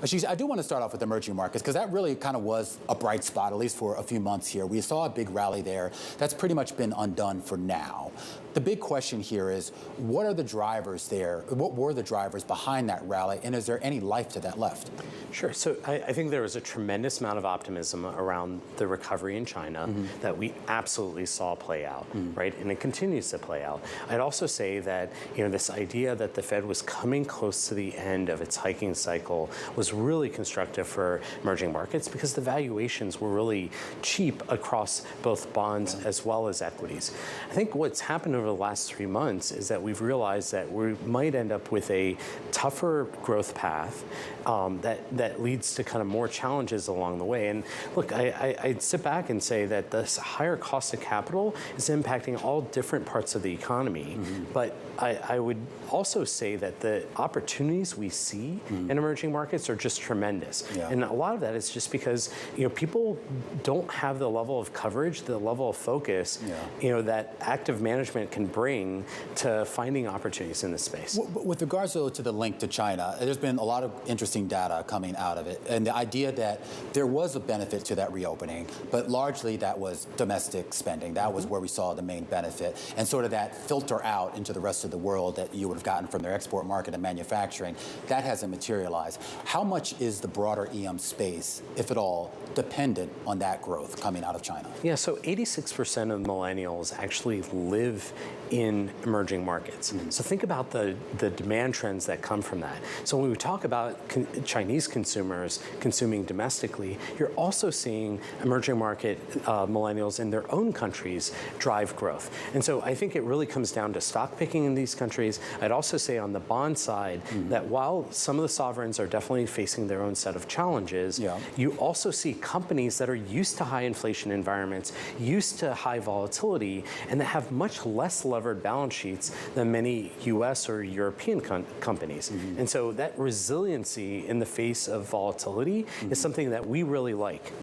Ashish, I do want to start off with emerging markets because that really kind of was a bright spot, at least for a few months here. We saw a big rally there. That's pretty much been undone for now. The big question here is, what are the drivers there? What were the drivers behind that rally, and is there any life to that left? Sure. So I think there was a tremendous amount of optimism around the recovery in China that we absolutely saw play out, right? And it continues to play out. I'd also say that this idea that the Fed was coming close to the end of its hiking cycle was really constructive for emerging markets because the valuations were really cheap across both bonds as well as equities. I think what's happened over the last 3 months is that we've realized that we might end up with a tougher growth path that leads to kind of more challenges along the way. And look, I'd sit back and say that this higher cost of capital is impacting all different parts of the economy. But I would also say that the opportunities we see in emerging markets are just tremendous. And a lot of that is just because people don't have the level of coverage, the level of focus that active management can bring to finding opportunities in this space. With regards though to the link to China, there's been a lot of interesting data coming out of it, and the idea that there was a benefit to that reopening, but largely that was domestic spending. That was where we saw the main benefit, and sort of that filter out into the rest of the world that you would have gotten from their export market and manufacturing, that hasn't materialized. How much is the broader EM space, if at all, dependent on that growth coming out of China? Yeah, so 86% of millennials actually live in emerging markets. So think about the demand trends that come from that. So when we talk about Chinese consumers consuming domestically, you're also seeing emerging market millennials in their own countries drive growth. And so I think it really comes down to stock picking in these countries. I'd also say on the bond side that while some of the sovereigns are definitely facing their own set of challenges, you also see companies that are used to high inflation environments, used to high volatility, and that have much less levered balance sheets than many US or European companies. And so that resiliency in the face of volatility is something that we really like.